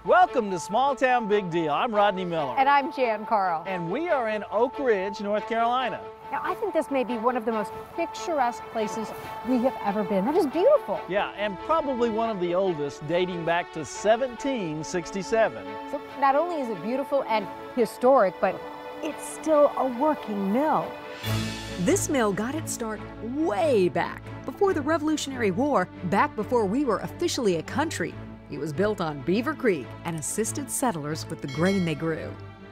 Welcome to Small Town Big Deal. I'm Rodney Miller. And I'm Jan Carl. And we are in Oak Ridge, North Carolina. Now, I think this may be one of the most picturesque places we have ever been. That is beautiful. Yeah, and probably one of the oldest, dating back to 1767. So not only is it beautiful and historic, but it's still a working mill. This mill got its start way back, before the Revolutionary War, back before we were officially a country. It was built on Beaver Creek and assisted settlers with the grain they grew.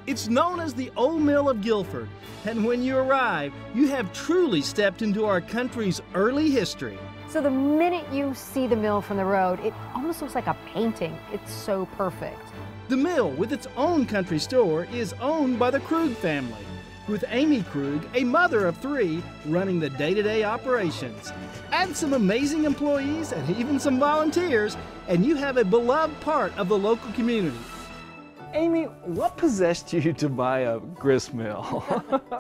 It's known as the Old Mill of Guilford, and when you arrive, you have truly stepped into our country's early history. So the minute you see the mill from the road, it almost looks like a painting. It's so perfect. The mill, with its own country store, is owned by the Krug family, with Amy Krug, a mother of 3, running the day-to-day operations. Add some amazing employees and even some volunteers, and you have a beloved part of the local community. Amy, what possessed you to buy a grist mill?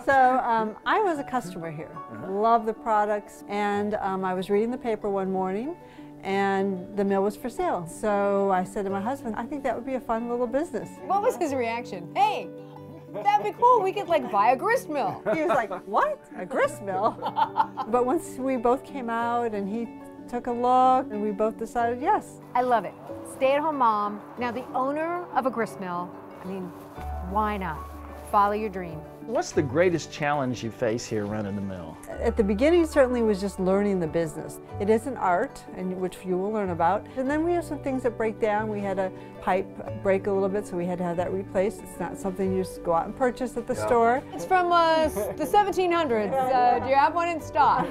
So I was a customer here. Love the products, and I was reading the paper one morning, and the mill was for sale. So I said to my husband, I think that would be a fun little business. What was his reaction? Hey, that'd be cool. We could like buy a grist mill. He was like, what? A grist mill? But once we both came out and he took a look and we both decided yes. I love it. Stay-at-home mom, now the owner of a grist mill. I mean, why not? Follow your dream. What's the greatest challenge you face here running the mill? At the beginning, certainly was just learning the business. It is an art, and which you will learn about. And then we have some things that break down. We had a pipe break a little bit, so we had to have that replaced. It's not something you just go out and purchase at the store. It's from the 1700s. Do you have one in stock?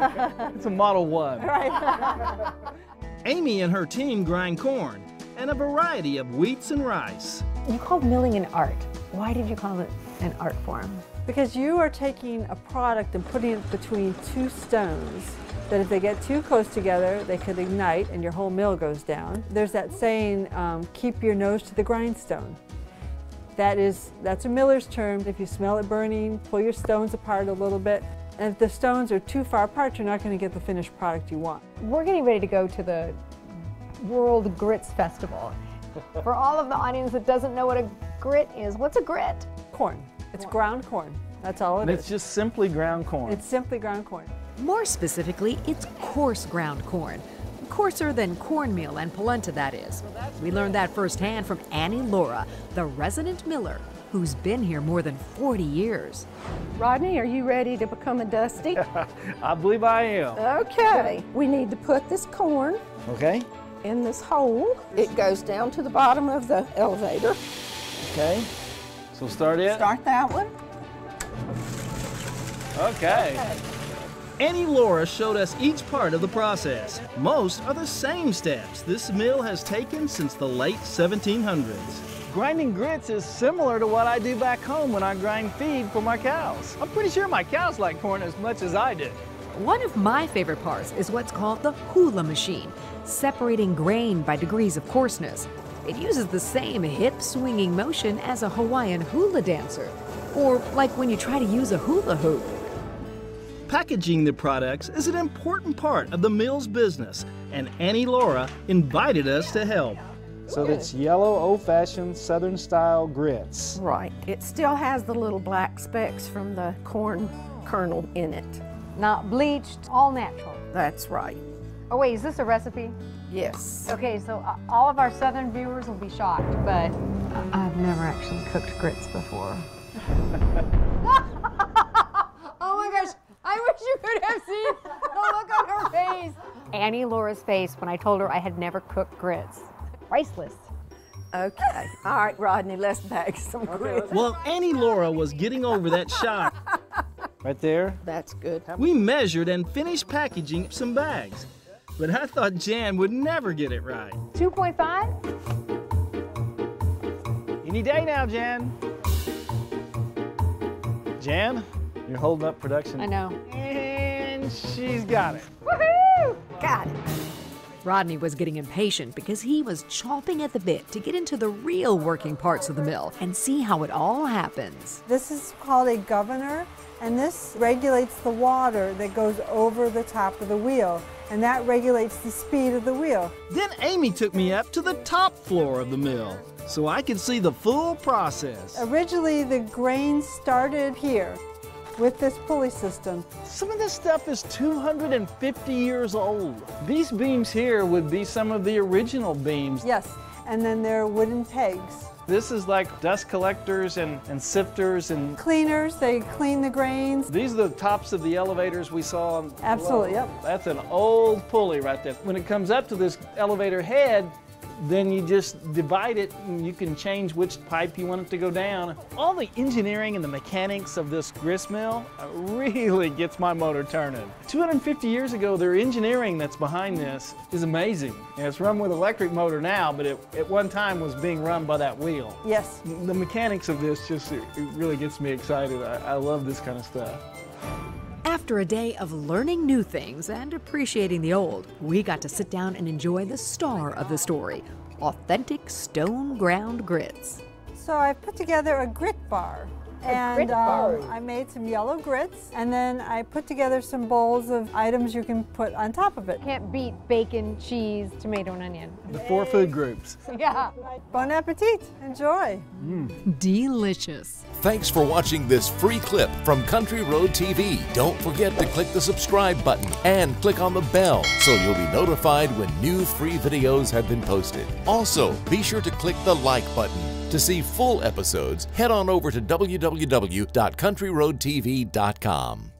It's a Model 1. Right. Amy and her team grind corn and a variety of wheats and rice. You called milling an art. Why did you call it an art form? Because you are taking a product and putting it between 2 stones that if they get too close together, they could ignite and your whole mill goes down. There's that saying, keep your nose to the grindstone. That's a miller's term. If you smell it burning, pull your stones apart a little bit. And if the stones are too far apart, you're not going to get the finished product you want. We're getting ready to go to the World Grits Festival. For all of the audience that doesn't know what a grit is, what's a grit? Corn. It's ground corn. That's all it is. It's just simply ground corn. It's simply ground corn. More specifically, it's coarse ground corn. Coarser than cornmeal and polenta, that is. We learned that firsthand from Annie Laura, the resident miller, who's been here more than 40 years. Rodney, are you ready to become a Dusty? I believe I am. Okay. We need to put this corn Okay. in this hole. It goes down to the bottom of the elevator. Okay. So start it. Start that one. Okay. Annie Laura showed us each part of the process. Most are the same steps this mill has taken since the late 1700s. Grinding grits is similar to what I do back home when I grind feed for my cows. I'm pretty sure my cows like corn as much as I do. One of my favorite parts is what's called the hula machine, separating grain by degrees of coarseness. It uses the same hip-swinging motion as a Hawaiian hula dancer, or like when you try to use a hula hoop. Packaging the products is an important part of the mill's business, and Annie Laura invited us to help. So it's yellow, old-fashioned, southern-style grits. Right. It still has the little black specks from the corn kernel in it. Not bleached, all natural. That's right. Oh wait, is this a recipe? Yes. Okay, so all of our southern viewers will be shocked, but I've never actually cooked grits before. Oh my gosh, I wish you could have seen the look on her face. Annie Laura's face when I told her I had never cooked grits. Priceless. Okay. All right, Rodney, let's bag some grits. While Annie Laura was getting over that shock, Right there. That's good. we measured and finished packaging some bags. But I thought Jan would never get it right. 2.5? Any day now, Jan. Jan, you're holding up production. I know. And she's got it. Woohoo! Got it. Rodney was getting impatient because he was chomping at the bit to get into the real working parts of the mill and see how it all happens. This is called a governor, and this regulates the water that goes over the top of the wheel, and that regulates the speed of the wheel. Then Amy took me up to the top floor of the mill so I could see the full process. Originally, the grain started here with this pulley system. Some of this stuff is 250 years old. These beams here would be some of the original beams. Yes, and then there are wooden pegs. This is like dust collectors and sifters and Cleaners, they clean the grains. these are the tops of the elevators we saw. Absolutely, yep. That's an old pulley right there. When it comes up to this elevator head, then you just divide it and you can change which pipe you want it to go down. All the engineering and the mechanics of this grist mill really gets my motor turning. 250 years ago, their engineering that's behind this is amazing. And it's run with electric motor now, but it at one time was being run by that wheel. Yes. The mechanics of this just, it really gets me excited. I love this kind of stuff. After a day of learning new things and appreciating the old, we got to sit down and enjoy the star of the story, authentic stone ground grits. So I put together a grit bar. And I made some yellow grits, and then I put together some bowls of items you can put on top of it. Can't beat bacon, cheese, tomato, and onion. The 4 food groups. Yeah. Bon appetit. Enjoy. Delicious. Thanks for watching this free clip from Country Road TV. Don't forget to click the subscribe button and click on the bell so you'll be notified when new free videos have been posted. Also, be sure to click the like button. To see full episodes, head on over to www.countryroadtv.com.